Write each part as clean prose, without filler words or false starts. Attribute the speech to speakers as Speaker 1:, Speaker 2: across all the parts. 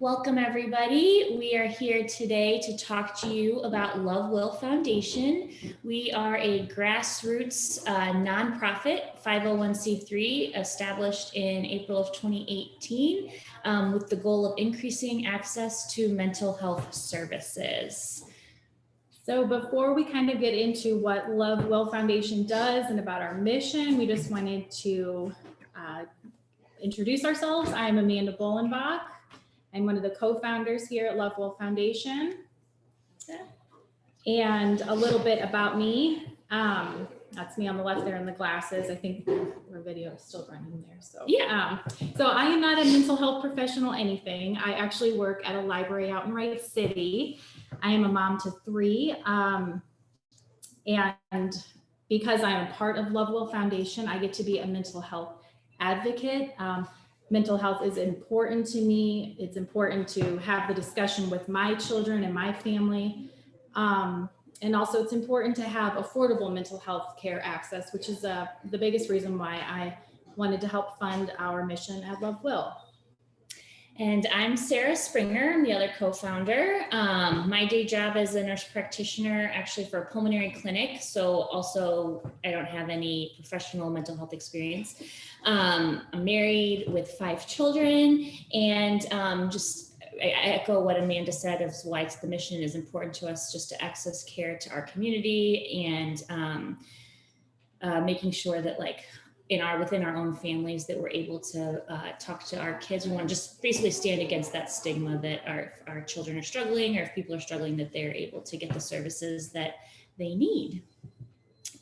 Speaker 1: Welcome everybody. We are here today to talk to you about Love Will Foundation. We are a grassroots nonprofit 501c3 established in April of 2018 with the goal of increasing access to mental health services.
Speaker 2: So before we kind of get into what Love Will Foundation does and about our mission, we just wanted to introduce ourselves. I'm Amanda Bolenbach. I'm one of the co-founders here at Love Will Foundation. And a little bit about me. That's me on the left there in the glasses. I think our video is still running there. So yeah. So I am not a mental health professional, anything. I actually work at a library out in Rice City. I am a mom to 3. And because I am a part of Love Will Foundation, I get to be a mental health advocate. Mental health is important to me. It's important to have the discussion with my children and my family. And also it's important to have affordable mental health care access, which is the biggest reason why I wanted to help fund our mission at Love Will.
Speaker 1: And I'm Sarah Springer, I'm the other co-founder. My day job is a nurse practitioner actually for a pulmonary clinic. So also I don't have any professional mental health experience. I'm married with 5 children and I echo what Amanda said of why the mission is important to us, just to access care to our community and making sure that within our own families that we're able to talk to our kids. We want to just basically stand against that stigma that our children are struggling, or if people are struggling, that they're able to get the services that they need.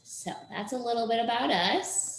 Speaker 1: So that's a little bit about us.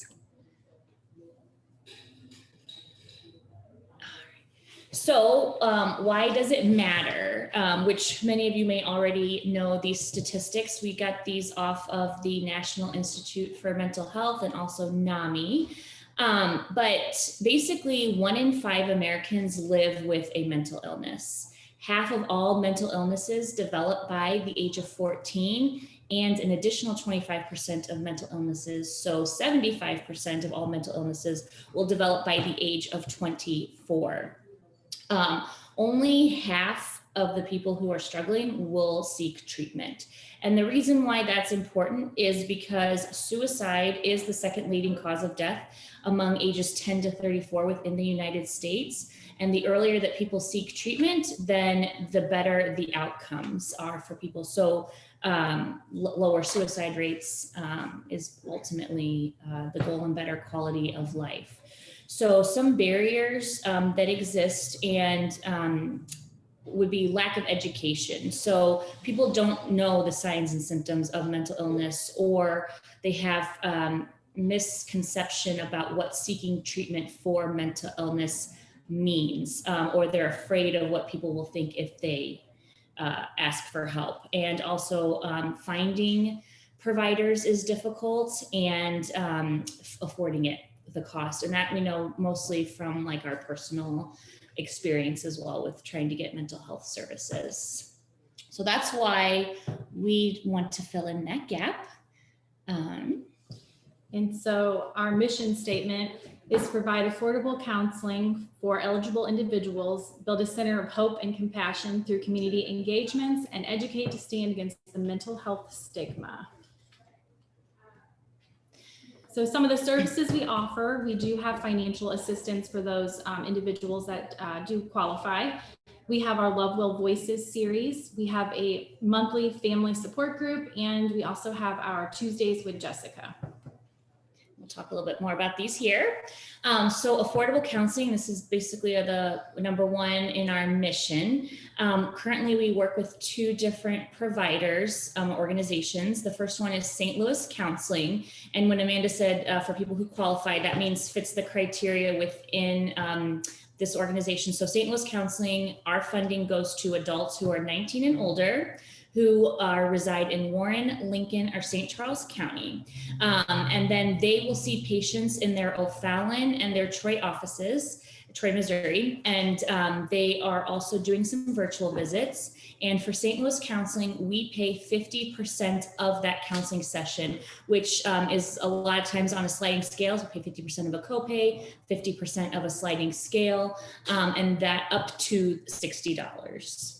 Speaker 1: So why does it matter? Which many of you may already know these statistics. We got these off of the National Institute for Mental Health and also NAMI. But basically 1 in 5 Americans live with a mental illness. Half of all mental illnesses develop by the age of 14 and an additional 25% of mental illnesses. So 75% of all mental illnesses will develop by the age of 24. Only half of the people who are struggling will seek treatment. And the reason why that's important is because suicide is the second leading cause of death among ages 10 to 34 within the United States. And the earlier that people seek treatment, then the better the outcomes are for people. So lower suicide rates is ultimately the goal, and better quality of life. So some barriers that exist and would be lack of education. So people don't know the signs and symptoms of mental illness, or they have misconception about what seeking treatment for mental illness means, or they're afraid of what people will think if they ask for help. And also finding providers is difficult, and affording it, the cost. And that we know mostly from our personal experience as well with trying to get mental health services. So that's why we want to fill in that gap.
Speaker 2: And so our mission statement is provide affordable counseling for eligible individuals, build a center of hope and compassion through community engagements, and educate to stand against the mental health stigma. So some of the services we offer, we do have financial assistance for those individuals that do qualify. We have our Love Will Voices series. We have a monthly family support group, and we also have our Tuesdays with Jessica.
Speaker 1: We'll talk a little bit more about these here. So affordable counseling, this is basically the number 1 in our mission. Currently, we work with 2 different providers, organizations. The first one is St. Louis Counseling. And when Amanda said for people who qualify, that means fits the criteria within this organization. So St. Louis Counseling, our funding goes to adults who are 19 and older, who reside in Warren, Lincoln, or St. Charles County. And then they will see patients in their O'Fallon and their Troy offices. Troy, Missouri, and they are also doing some virtual visits. And for St. Louis Counseling, we pay 50% of that counseling session, which is a lot of times on a sliding scale. So we pay 50% of a copay, 50% of a sliding scale, and that up to $60.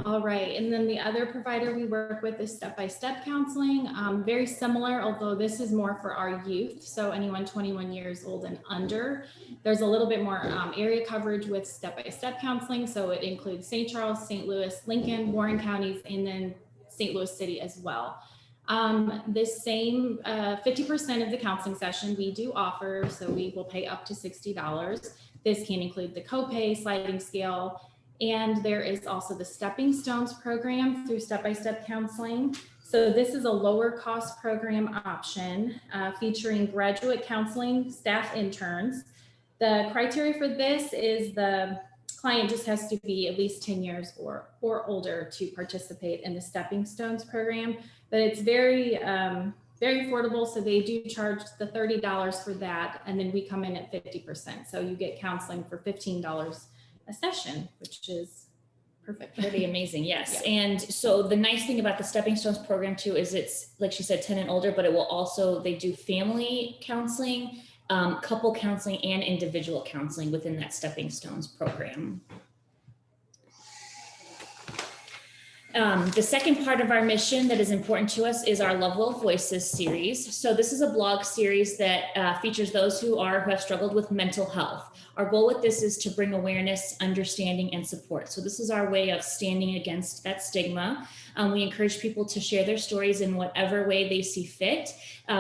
Speaker 2: All right, and then the other provider we work with is step-by-step counseling. Very similar, although this is more for our youth, so anyone 21 years old and under. There's a little bit more area coverage with step-by-step counseling, so it includes St. Charles, St. Louis, Lincoln, Warren counties, and then St. Louis City as well. This same 50% of the counseling session we do offer, so we will pay up to $60. This can include the copay, sliding scale, and there is also the Stepping Stones program through step-by-step counseling. So this is a lower cost program option featuring graduate counseling staff interns. The criteria for this is the client just has to be at least 10 years or older to participate in the Stepping Stones program, but it's very affordable. So they do charge the $30 for that, and then we come in at 50%. So you get counseling for $15 a session, which is perfect.
Speaker 1: Pretty amazing. Yes.
Speaker 2: Yeah.
Speaker 1: And so the nice thing about the Stepping Stones program too, is it's, like she said, 10 and older, but it will also, they do family counseling, couple counseling, and individual counseling within that Stepping Stones program. The second part of our mission that is important to us is our Lovewell Voices series. So this is a blog series that features those who have struggled with mental health. Our goal with this is to bring awareness, understanding, and support. So this is our way of standing against that stigma. We encourage people to share their stories in whatever way they see fit.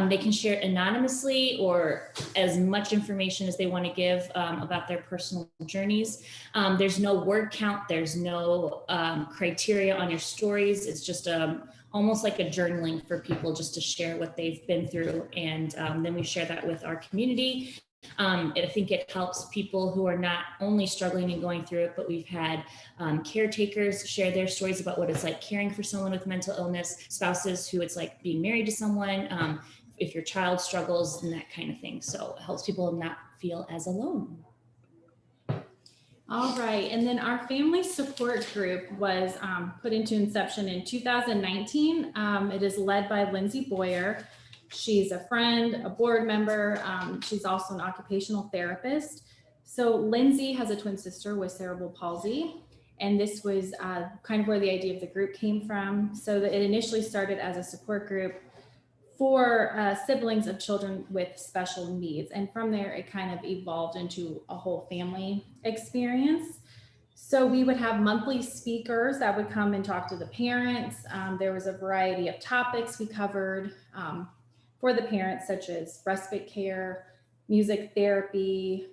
Speaker 1: They can share it anonymously or as much information as they want to give about their personal journeys. There's no word count. There's no criteria on your stories. It's just almost like a journaling for people just to share what they've been through. And then we share that with our community. I think it helps people who are not only struggling and going through it, but we've had caretakers share their stories about what it's like caring for someone with mental illness, spouses who it's like being married to someone, if your child struggles and that kind of thing. So it helps people not feel as alone.
Speaker 2: All right, and then our family support group was put into inception in 2019. It is led by Lindsay Boyer. She's a friend, a board member. She's also an occupational therapist. So Lindsay has a twin sister with cerebral palsy, and this was kind of where the idea of the group came from. So that it initially started as a support group for siblings of children with special needs. And from there, it kind of evolved into a whole family experience. So we would have monthly speakers that would come and talk to the parents. There was a variety of topics we covered for the parents, such as respite care, music therapy.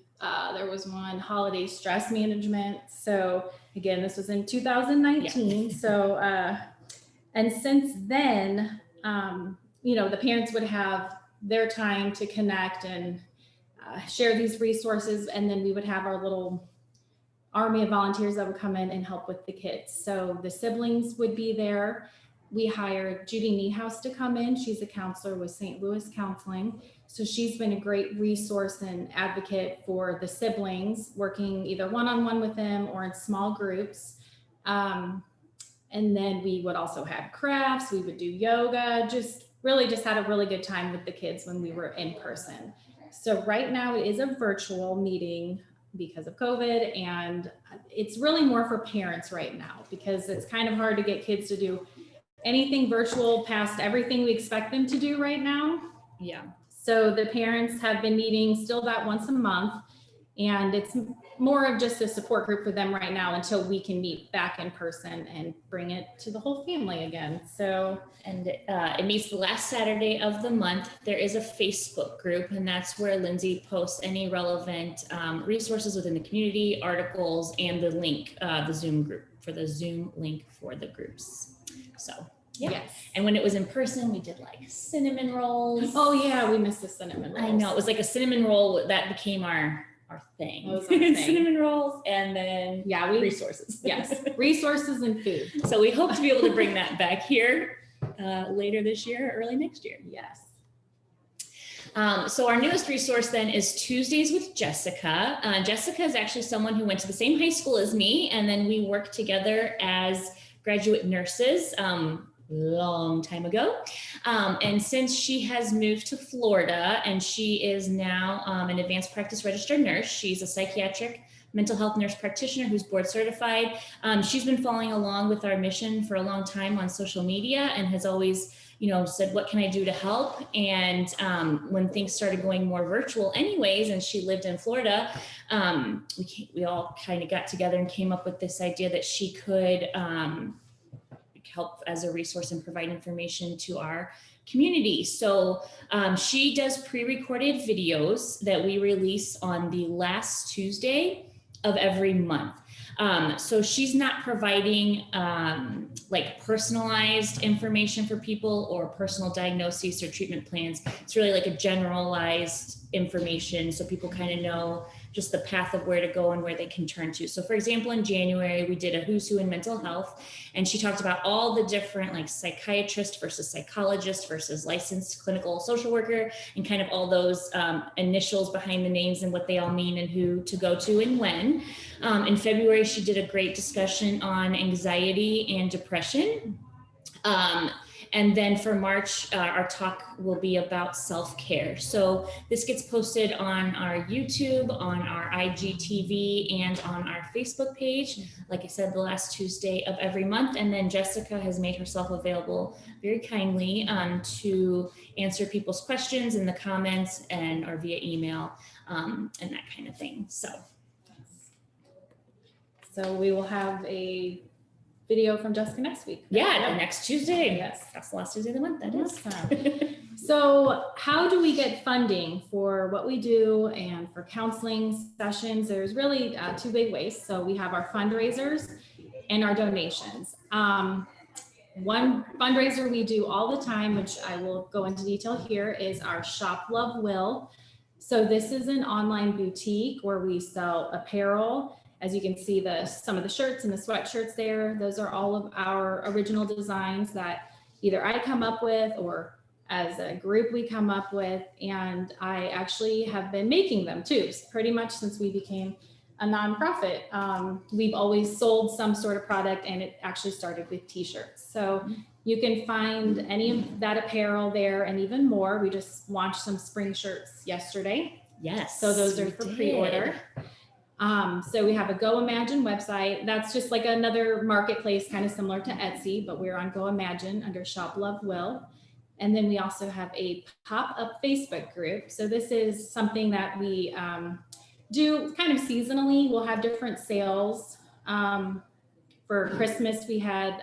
Speaker 2: There was one, holiday stress management. So again, this was in 2019. Yeah. So, and since then, the parents would have their time to connect and share these resources. And then we would have our little army of volunteers that would come in and help with the kids. So the siblings would be there. We hired Judy Niehaus to come in. She's a counselor with St. Louis Counseling. So she's been a great resource and advocate for the siblings, working either one-on-one with them or in small groups. And then we would also have crafts. We would do yoga, just had a really good time with the kids when we were in person. So right now it is a virtual meeting because of COVID, and it's really more for parents right now because it's kind of hard to get kids to do anything virtual past everything we expect them to do right now.
Speaker 1: Yeah.
Speaker 2: So the parents have been meeting still about once a month, and it's more of just a support group for them right now until we can meet back in person and bring it to the whole family again. So,
Speaker 1: and it meets the last Saturday of the month. There is a Facebook group, and that's where Lindsay posts any relevant resources within the community, articles, and the link, the Zoom group for the Zoom link for the groups. So yeah. Yes. And when it was in person, we did like cinnamon rolls.
Speaker 2: Oh yeah, we missed the cinnamon rolls.
Speaker 1: I know, it was like a cinnamon roll that became our thing. Cinnamon rolls, and then resources.
Speaker 2: Yes, resources and food.
Speaker 1: So we hope to be able to bring that back here later this year, or early next year.
Speaker 2: Yes.
Speaker 1: So our newest resource then is Tuesdays with Jessica. Jessica is actually someone who went to the same high school as me, and then we worked together as graduate nurses long time ago. And since she has moved to Florida and she is now an advanced practice registered nurse, she's a psychiatric mental health nurse practitioner who's board certified. She's been following along with our mission for a long time on social media and has always, said, what can I do to help? And when things started going more virtual anyways, and she lived in Florida, we all kind of got together and came up with this idea that she could help as a resource and provide information to our community. So she does pre-recorded videos that we release on the last Tuesday of every month. So she's not providing like personalized information for people or personal diagnoses or treatment plans. It's really like a generalized information so people kind of know just the path of where to go and where they can turn to. So for example, in January, we did a who's who in mental health, and she talked about all the different like psychiatrist versus psychologist versus licensed clinical social worker, and kind of all those initials behind the names and what they all mean and who to go to and when. In February, she did a great discussion on anxiety and depression. And then for March, our talk will be about self-care. So this gets posted on our YouTube, on our IGTV, and on our Facebook page. Like I said, the last Tuesday of every month. And then Jessica has made herself available very kindly to answer people's questions in the comments and or via email and that kind of thing.
Speaker 2: So we will have a video from Jessica next week.
Speaker 1: Yeah, next Tuesday.
Speaker 2: Yes.
Speaker 1: That's the last Tuesday of the month, that is.
Speaker 2: Awesome. So how do we get funding for what we do and for counseling sessions? There's really two big ways. So we have our fundraisers and our donations. One fundraiser we do all the time, which I will go into detail here, is our Shop Love Will. So this is an online boutique where we sell apparel. As you can see, some of the shirts and the sweatshirts there, those are all of our original designs that either I come up with or as a group we come up with. And I actually have been making them too, pretty much since we became a nonprofit. We've always sold some sort of product, and it actually started with t-shirts. So you can find any of that apparel there and even more. We just launched some spring shirts yesterday.
Speaker 1: Yes.
Speaker 2: So those are for pre-order. So we have a Go Imagine website. That's just like another marketplace, kind of similar to Etsy, but we're on Go Imagine under Shop Love Will. And then we also have a pop-up Facebook group. So this is something that we do kind of seasonally. We'll have different sales. For Christmas, we had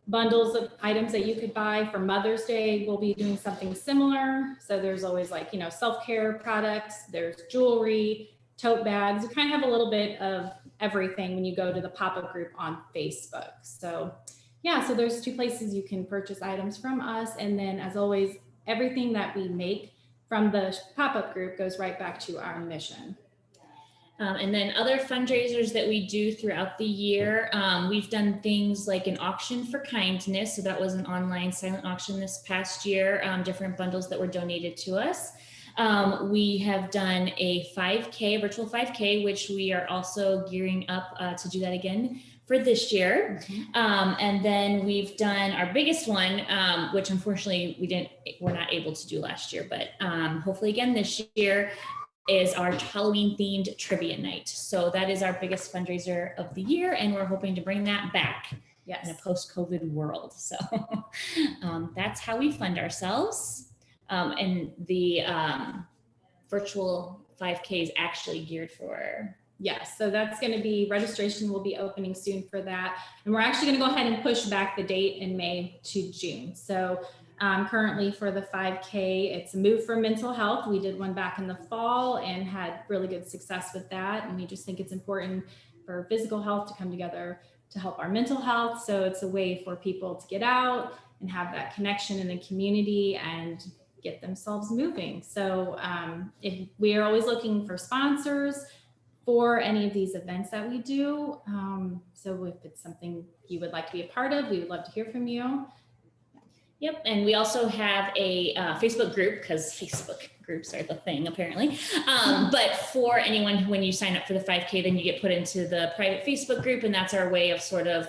Speaker 2: bundles of items that you could buy. For Mother's Day, we'll be doing something similar. So there's always like, self-care products, there's jewelry, tote bags. You kind of have a little bit of everything when you go to the pop-up group on Facebook. So yeah, so there's two places you can purchase items from us. And then as always, everything that we make from the pop-up group goes right back to our mission.
Speaker 1: And then other fundraisers that we do throughout the year, we've done things like an auction for kindness. So that was an online silent auction this past year, different bundles that were donated to us. We have done a 5K, virtual 5K, which we are also gearing up to do that again for this year. And then we've done our biggest one, which unfortunately we're not able to do last year, but hopefully again this year, is our Halloween themed trivia night. So that is our biggest fundraiser of the year, and we're hoping to bring that back in a post-COVID world. So that's how we fund ourselves. And the virtual 5K is actually geared for.
Speaker 2: Yes, so that's going to be, registration will be opening soon for that. And we're actually going to go ahead and push back the date in May to June. So currently for the 5K, it's a move for mental health. We did one back in the fall and had really good success with that. And we just think it's important for physical health to come together to help our mental health. So it's a way for people to get out and have that connection in the community and get themselves moving. So if we are always looking for sponsors for any of these events that we do. So if it's something you would like to be a part of, we would love to hear from you.
Speaker 1: Yep, and we also have a Facebook group, because Facebook groups are the thing apparently. But for anyone, when you sign up for the 5K, then you get put into the private Facebook group, and that's our way of sort of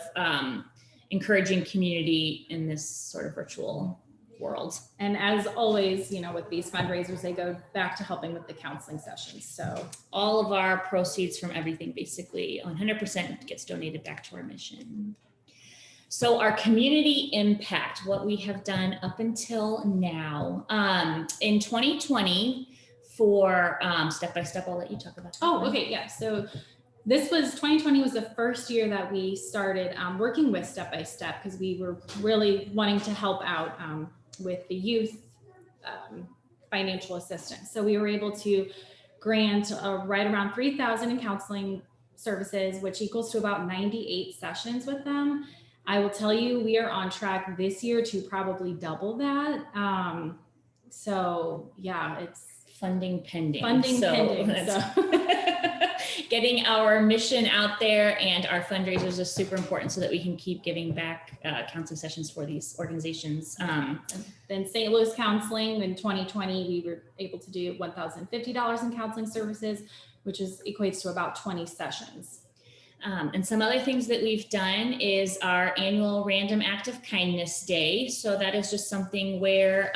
Speaker 1: encouraging community in this sort of virtual world.
Speaker 2: And as always, you know, with these fundraisers, they go back to helping with the counseling sessions. So
Speaker 1: all of our proceeds from everything, basically 100% gets donated back to our mission. So our community impact, what we have done up until now, in 2020 for Step by Step, I'll let you talk about that.
Speaker 2: Oh, okay, yeah. So this was 2020 was the first year that we started working with Step by Step, because we were really wanting to help out with the youth financial assistance. So we were able to grant right around 3,000 in counseling services, which equals to about 98 sessions with them. I will tell you, we are on track this year to probably double that. So yeah, it's
Speaker 1: funding pending.
Speaker 2: So.
Speaker 1: Getting our mission out there and our fundraisers is super important so that we can keep giving back counseling sessions for these organizations.
Speaker 2: Then St. Louis Counseling in 2020, we were able to do $1,050 in counseling services, which equates to about 20 sessions.
Speaker 1: And some other things that we've done is our annual Random Act of Kindness Day. So that is just something where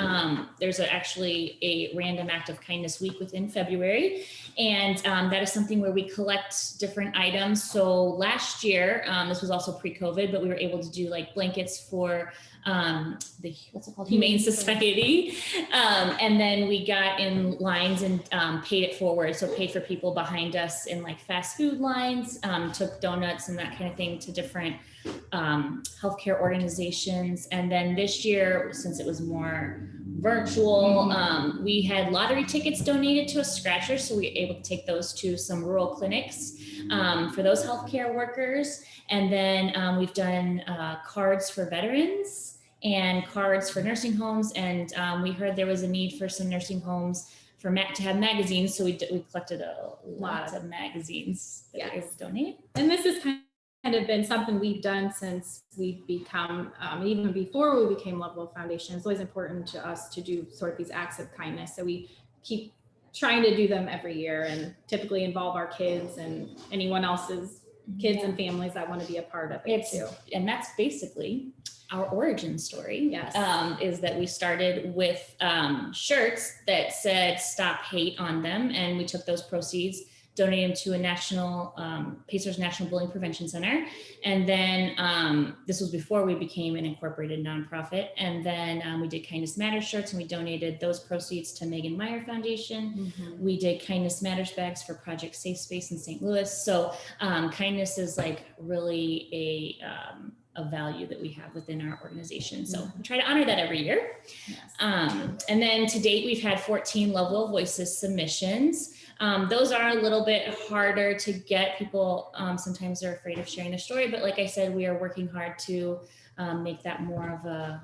Speaker 1: there's actually a Random Act of Kindness week within February. And that is something where we collect different items. So last year, this was also pre-COVID, but we were able to do like blankets for the, what's it called? Humane Society. And then we got in lines and paid it forward. So paid for people behind us in like fast food lines, took donuts and that kind of thing to different healthcare organizations. And then this year, since it was more virtual, we had lottery tickets donated to a scratcher. So we were able to take those to some rural clinics for those healthcare workers. And then we've done cards for veterans and cards for nursing homes. And we heard there was a need for some nursing homes for to have magazines. So we collected a lot of magazines that we were able to donate.
Speaker 2: And this has kind of been something we've done since we've become, even before we became Lovewell Foundation. It's always important to us to do sort of these acts of kindness. So we keep trying to do them every year and typically involve our kids and anyone else's kids and families that want to be a part of it too.
Speaker 1: And that's basically our origin story.
Speaker 2: Yes.
Speaker 1: Is that we started with shirts that said "Stop Hate" on them, and we took those proceeds, donated them to a national Pacers National Bullying Prevention Center, and then this was before we became an incorporated nonprofit. And then we did Kindness Matters shirts, and we donated those proceeds to Megan Meyer Foundation. We did Kindness Matters bags for Project Safe Space in St. Louis. So kindness is like really a value that we have within our organization. So we try to honor that every year.
Speaker 2: Yes.
Speaker 1: And then to date, we've had 14 Lovewell Voices submissions. Those are a little bit harder to get. People sometimes are afraid of sharing their story, but like I said, we are working hard to make that more of a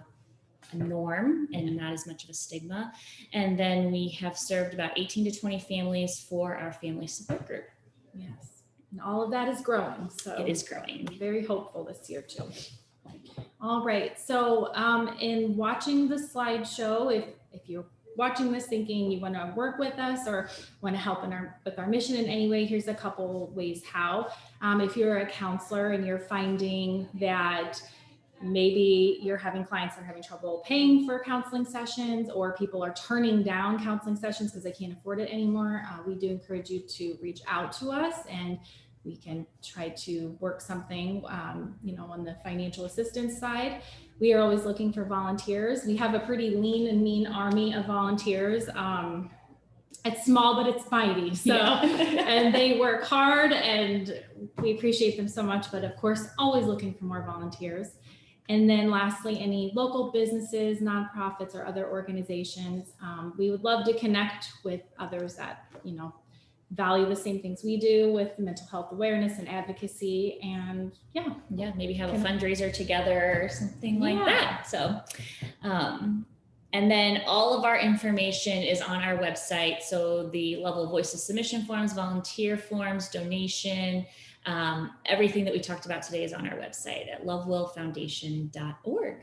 Speaker 1: norm and not as much of a stigma. And then we have served about 18 to 20 families for our family support group.
Speaker 2: Yes. And all of that is growing. So
Speaker 1: it is growing.
Speaker 2: I'm very hopeful this year too. All right. So in watching the slideshow, if you're watching this thinking you want to work with us or want to help with our mission in any way, here's a couple ways how. If you're a counselor and you're finding that maybe you're having clients that are having trouble paying for counseling sessions, or people are turning down counseling sessions because they can't afford it anymore, we do encourage you to reach out to us and we can try to work something, on the financial assistance side. We are always looking for volunteers. We have a pretty lean and mean army of volunteers. It's small, but it's mighty. So, and they work hard and we appreciate them so much, but of course, always looking for more volunteers. And then lastly, any local businesses, nonprofits, or other organizations, we would love to connect with others that, value the same things we do with mental health awareness and advocacy. And
Speaker 1: maybe have a fundraiser together or something like that. So, and then all of our information is on our website. So the Lovewell Voices submission forms, volunteer forms, donation, everything that we talked about today is on our website at lovewellfoundation.org.